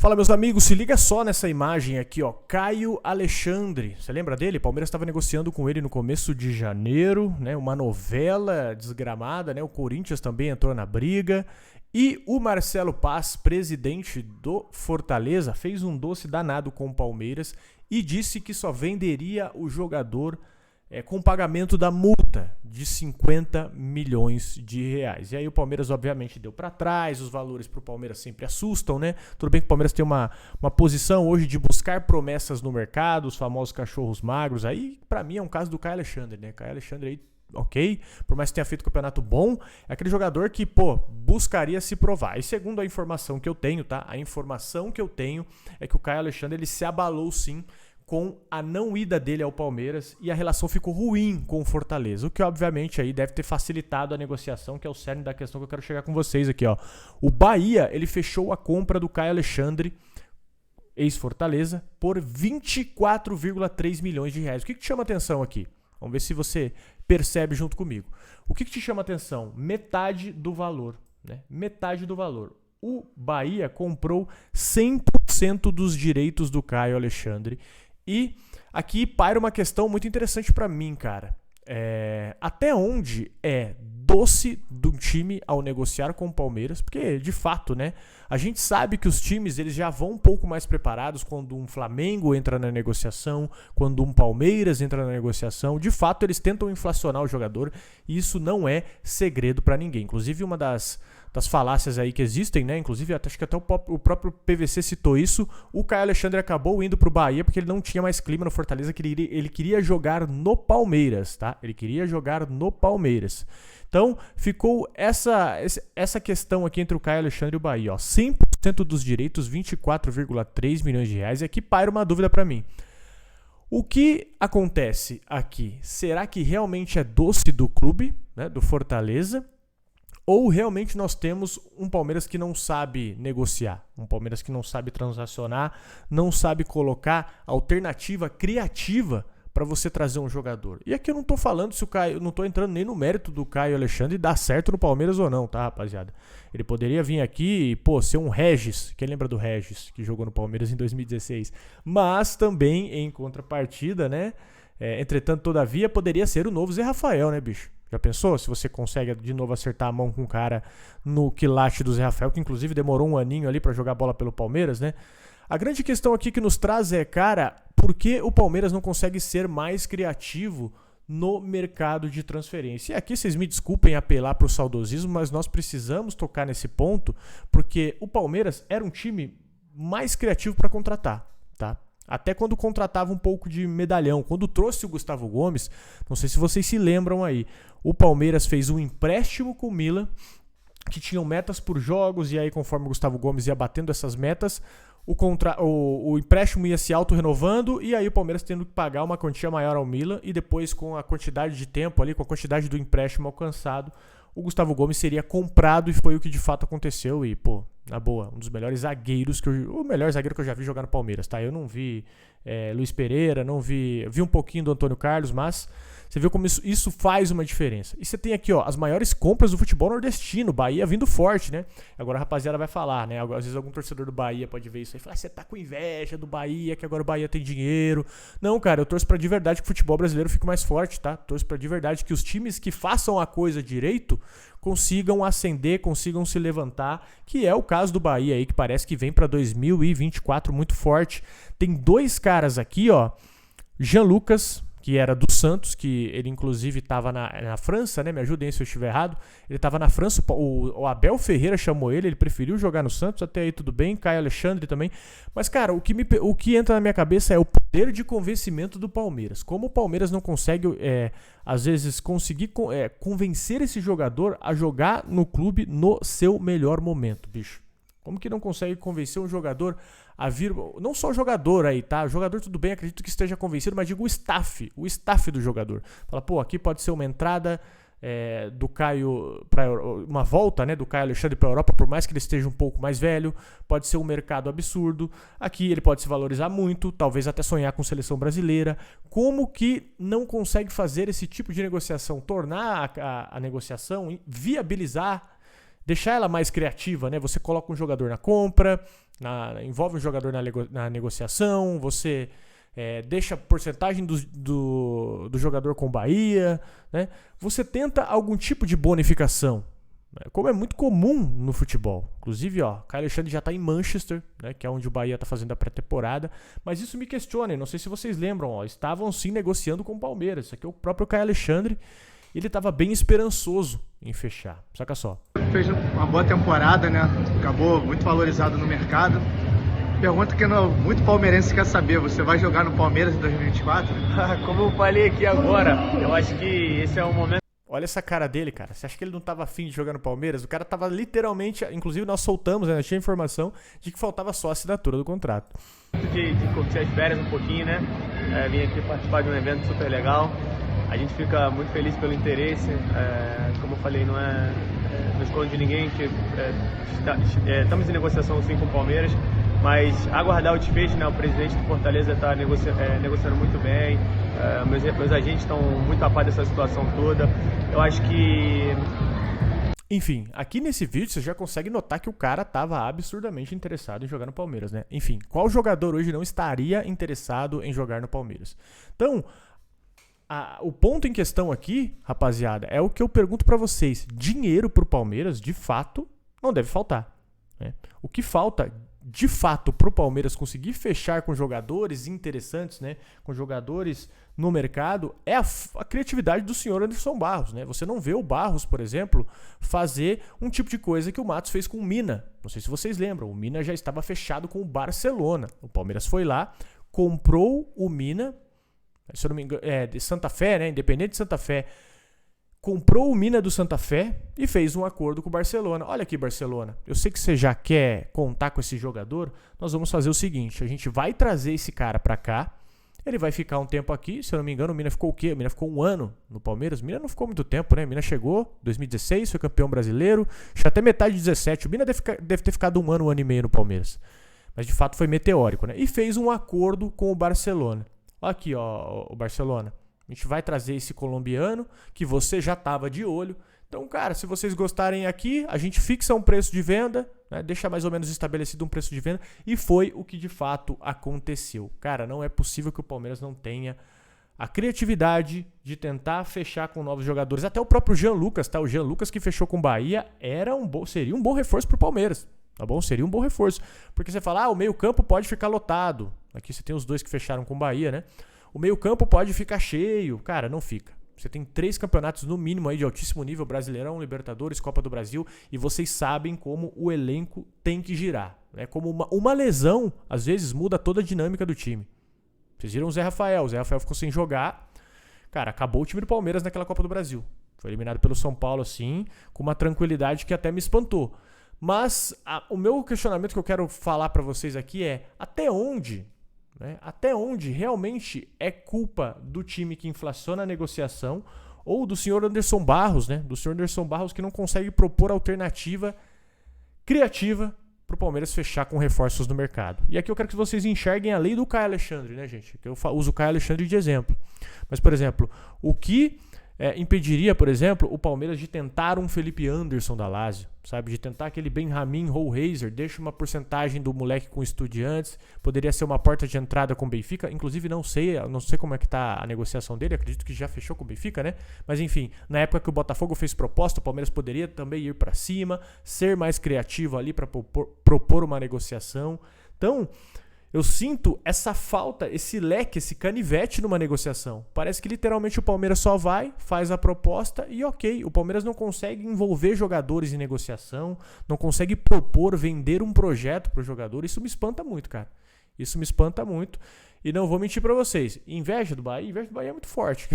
Fala, meus amigos, se liga só nessa imagem aqui, ó. Caio Alexandre, você lembra dele? Palmeiras estava negociando com ele no começo de janeiro, né? Uma novela desgramada, né? O Corinthians também entrou na briga. E o Marcelo Paz, presidente do Fortaleza, fez um doce danado com o Palmeiras e disse que só venderia o jogador com pagamento da multa de 50 milhões de reais. E aí o Palmeiras obviamente deu para trás, os valores para o Palmeiras sempre assustam, né? Tudo bem que o Palmeiras tem uma posição hoje de buscar promessas no mercado, os famosos cachorros magros, aí para mim é um caso do Caio Alexandre, né? Caio Alexandre aí, ok, por mais que tenha feito um campeonato bom, é aquele jogador que, buscaria se provar. E segundo a informação que eu tenho, tá? A informação que eu tenho é que o Caio Alexandre, ele se abalou sim com a não ida dele ao Palmeiras e a relação ficou ruim com o Fortaleza, o que obviamente aí deve ter facilitado a negociação, que é o cerne da questão que eu quero chegar com vocês aqui, ó. O Bahia, ele fechou a compra do Caio Alexandre, ex-Fortaleza, por 24,3 milhões de reais. O que te chama atenção aqui? Vamos ver se você percebe junto comigo. O que te chama atenção? Metade do valor, né? Metade do valor. O Bahia comprou 100% dos direitos do Caio Alexandre. E aqui paira uma questão muito interessante pra mim, cara. Até onde é doce do time ao negociar com o Palmeiras? Porque, de fato, né? A gente sabe que os times eles já vão um pouco mais preparados quando um Flamengo entra na negociação, quando um Palmeiras entra na negociação. De fato, eles tentam inflacionar o jogador e isso não é segredo pra ninguém. Inclusive, uma das falácias aí que existem, né? Inclusive, acho que até o próprio PVC citou isso. O Caio Alexandre acabou indo pro Bahia porque ele não tinha mais clima no Fortaleza, que ele queria jogar no Palmeiras, tá? Ele queria jogar no Palmeiras. Então, ficou essa questão aqui entre o Caio Alexandre e o Bahia, ó. 100% dos direitos, 24,3 milhões de reais. E aqui paira uma dúvida pra mim. O que acontece aqui? Será que realmente é doce do clube, né, do Fortaleza? Ou realmente nós temos um Palmeiras que não sabe negociar, um Palmeiras que não sabe transacionar, não sabe colocar alternativa criativa para você trazer um jogador. E aqui eu não estou falando se o Caio, não estou entrando nem no mérito do Caio Alexandre dar certo no Palmeiras ou não, tá, rapaziada? Ele poderia vir aqui e, ser um Regis, quem lembra do Regis, que jogou no Palmeiras em 2016? Mas também, em contrapartida, né? Entretanto, todavia, poderia ser o novo Zé Rafael, né, bicho? Já pensou se você consegue de novo acertar a mão com um cara no quilate do Zé Rafael, que inclusive demorou um aninho ali para jogar bola pelo Palmeiras, né? A grande questão aqui que nos traz é, cara, por que o Palmeiras não consegue ser mais criativo no mercado de transferência? E aqui vocês me desculpem apelar para o saudosismo, mas nós precisamos tocar nesse ponto, porque o Palmeiras era um time mais criativo para contratar, tá? Até quando contratava um pouco de medalhão. Quando trouxe o Gustavo Gomes, não sei se vocês se lembram aí, o Palmeiras fez um empréstimo com o Milan, que tinham metas por jogos, e aí conforme o Gustavo Gomes ia batendo essas metas, o empréstimo ia se auto-renovando, e aí o Palmeiras tendo que pagar uma quantia maior ao Milan, e depois com a quantidade de tempo ali, com a quantidade do empréstimo alcançado, o Gustavo Gomes seria comprado, e foi o que de fato aconteceu. E, na boa, um dos melhores zagueiros o melhor zagueiro que eu já vi jogar no Palmeiras, tá? Eu não vi Luiz Pereira, não vi um pouquinho do Antônio Carlos, mas você viu como isso faz uma diferença. E você tem aqui, ó, as maiores compras do futebol nordestino, Bahia vindo forte, né? Agora a rapaziada vai falar, né? Às vezes algum torcedor do Bahia pode ver isso aí e falar, você tá com inveja do Bahia, que agora o Bahia tem dinheiro. Não, cara, eu torço pra de verdade que o futebol brasileiro fique mais forte, tá? Torço pra de verdade que os times que façam a coisa direito consigam ascender, consigam se levantar, que é o caso do Bahia aí, que parece que vem pra 2024 muito forte. Tem dois caras aqui, ó, Jean Lucas, que era do Santos, que ele inclusive estava na França, né? Me ajudem se eu estiver errado. Ele estava na França, o Abel Ferreira chamou ele preferiu jogar no Santos, até aí tudo bem, Caio Alexandre também. Mas, cara, o que entra na minha cabeça é o poder de convencimento do Palmeiras. Como o Palmeiras não consegue, às vezes, conseguir convencer esse jogador a jogar no clube no seu melhor momento, bicho. Como que não consegue convencer um jogador a vir... Não só o jogador aí, tá? O jogador tudo bem, acredito que esteja convencido, mas digo o staff do jogador. Fala, aqui pode ser uma entrada do Caio para uma volta, né, do Caio Alexandre para a Europa, por mais que ele esteja um pouco mais velho, pode ser um mercado absurdo. Aqui ele pode se valorizar muito, talvez até sonhar com seleção brasileira. Como que não consegue fazer esse tipo de negociação, tornar a negociação, viabilizar deixar ela mais criativa, né? Você coloca um jogador na compra, envolve um jogador na negociação, você deixa a porcentagem do jogador com o Bahia, né? Você tenta algum tipo de bonificação, né? Como é muito comum no futebol. Inclusive, Caio Alexandre já está em Manchester, né? Que é onde o Bahia está fazendo a pré-temporada. Mas isso me questiona, não sei se vocês lembram, estavam sim negociando com o Palmeiras. Isso aqui é o próprio Caio Alexandre. Ele estava bem esperançoso em fechar. Saca só. Fez uma boa temporada, né? Acabou muito valorizado no mercado. Pergunta que muito palmeirense quer saber: você vai jogar no Palmeiras em 2024? Como eu falei aqui agora, eu acho que esse é um momento. Olha essa cara dele, cara. Você acha que ele não estava afim de jogar no Palmeiras? O cara estava literalmente... Inclusive nós soltamos, né? Tinha informação de que faltava só a assinatura do contrato. De curtir as férias um pouquinho, né? Vim aqui participar de um evento super legal. A gente fica muito feliz pelo interesse. Como eu falei, não escondo de ninguém que estamos em negociação sim com o Palmeiras, mas aguardar o desfecho, né? O presidente do Fortaleza está negociando muito bem, meus agentes estão muito a par dessa situação toda. Eu acho que... Enfim, aqui nesse vídeo você já consegue notar que o cara estava absurdamente interessado em jogar no Palmeiras, né? Enfim, qual jogador hoje não estaria interessado em jogar no Palmeiras? Então... o ponto em questão aqui, rapaziada, é o que eu pergunto pra vocês. Dinheiro pro Palmeiras, de fato, não deve faltar, né? O que falta, de fato, pro Palmeiras conseguir fechar com jogadores interessantes, né? Com jogadores no mercado, é a criatividade do senhor Anderson Barros, né? Você não vê o Barros, por exemplo, fazer um tipo de coisa que o Matos fez com o Mina. Não sei se vocês lembram, o Mina já estava fechado com o Barcelona. O Palmeiras foi lá, comprou o Mina, se eu não me engano, de Santa Fé, né? Independente de Santa Fé, comprou o Mina do Santa Fé e fez um acordo com o Barcelona. Olha aqui, Barcelona, eu sei que você já quer contar com esse jogador, nós vamos fazer o seguinte, a gente vai trazer esse cara pra cá, ele vai ficar um tempo aqui, se eu não me engano, o Mina ficou o quê? O Mina ficou um ano no Palmeiras, o Mina não ficou muito tempo, né? O Mina chegou em 2016, foi campeão brasileiro, já até metade de 17, o Mina deve ter ficado um ano e meio no Palmeiras, mas de fato foi meteórico, né? E fez um acordo com o Barcelona. Aqui, o Barcelona. A gente vai trazer esse colombiano que você já estava de olho. Então, cara, se vocês gostarem aqui, a gente fixa um preço de venda, né? Deixa mais ou menos estabelecido um preço de venda. E foi o que de fato aconteceu. Cara, não é possível que o Palmeiras não tenha a criatividade de tentar fechar com novos jogadores. Até o próprio Jean Lucas, tá? O Jean Lucas que fechou com o Bahia seria um bom reforço para o Palmeiras. Tá bom? Seria um bom reforço. Porque você fala, o meio-campo pode ficar lotado. Aqui você tem os dois que fecharam com o Bahia, né? O meio-campo pode ficar cheio. Cara, não fica. Você tem 3 campeonatos no mínimo aí de altíssimo nível: Brasileirão, Libertadores, Copa do Brasil. E vocês sabem como o elenco tem que girar, né? Como uma lesão, às vezes, muda toda a dinâmica do time. Vocês viram o Zé Rafael. O Zé Rafael ficou sem jogar. Cara, acabou o time do Palmeiras naquela Copa do Brasil. Foi eliminado pelo São Paulo, assim, com uma tranquilidade que até me espantou. Mas o meu questionamento que eu quero falar para vocês aqui é até onde realmente é culpa do time que inflaciona a negociação ou do senhor Anderson Barros, né? Do senhor Anderson Barros que não consegue propor alternativa criativa para o Palmeiras fechar com reforços no mercado. E aqui eu quero que vocês enxerguem a lei do Caio Alexandre, né, gente? Eu uso o Caio Alexandre de exemplo. Mas, por exemplo, o que impediria, por exemplo, o Palmeiras de tentar um Felipe Anderson da Lazio, sabe? De tentar aquele Benjamin Rollheiser, deixa uma porcentagem do moleque com Estudiantes, poderia ser uma porta de entrada com o Benfica, inclusive não sei como é que tá a negociação dele, acredito que já fechou com o Benfica, né? Mas enfim, na época que o Botafogo fez proposta, o Palmeiras poderia também ir para cima, ser mais criativo ali para propor uma negociação. Então, eu sinto essa falta, esse leque, esse canivete numa negociação. Parece que literalmente o Palmeiras só vai, faz a proposta e ok. O Palmeiras não consegue envolver jogadores em negociação, não consegue propor, vender um projeto para o jogador. Isso me espanta muito, cara. Isso me espanta muito. E não vou mentir para vocês. Inveja do Bahia é muito forte.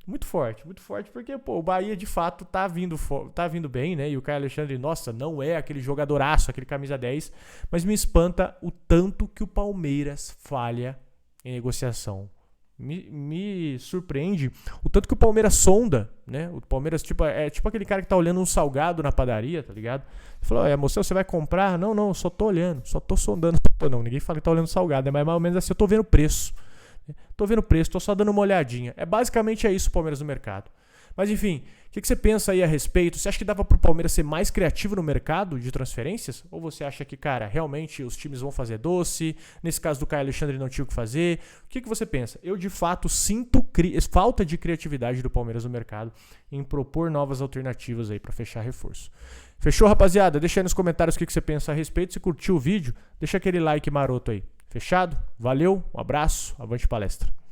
Muito forte, porque o Bahia de fato tá vindo bem, né? E o Caio Alexandre, nossa, não é aquele jogadoraço, aquele camisa 10, mas me espanta o tanto que o Palmeiras falha em negociação. Me surpreende o tanto que o Palmeiras sonda, né? O Palmeiras é tipo aquele cara que tá olhando um salgado na padaria, tá ligado? Ele falou, moção, você vai comprar? Não, eu só tô olhando, só tô sondando. Não, ninguém fala que tá olhando salgado, mas mais ou menos assim, eu tô vendo o preço. Tô só dando uma olhadinha. Basicamente isso o Palmeiras no mercado. Mas enfim, o que você pensa aí a respeito? Você acha que dava pro Palmeiras ser mais criativo no mercado de transferências? Ou você acha que, cara, realmente os times vão fazer doce? Nesse caso do Caio Alexandre não tinha o que fazer? O que você pensa? Eu, de fato, sinto falta de criatividade do Palmeiras no mercado em propor novas alternativas aí para fechar reforço. Fechou, rapaziada? Deixa aí nos comentários o que você pensa a respeito. Se curtiu o vídeo, deixa aquele like maroto aí. Fechado? Valeu, um abraço, avante palestra.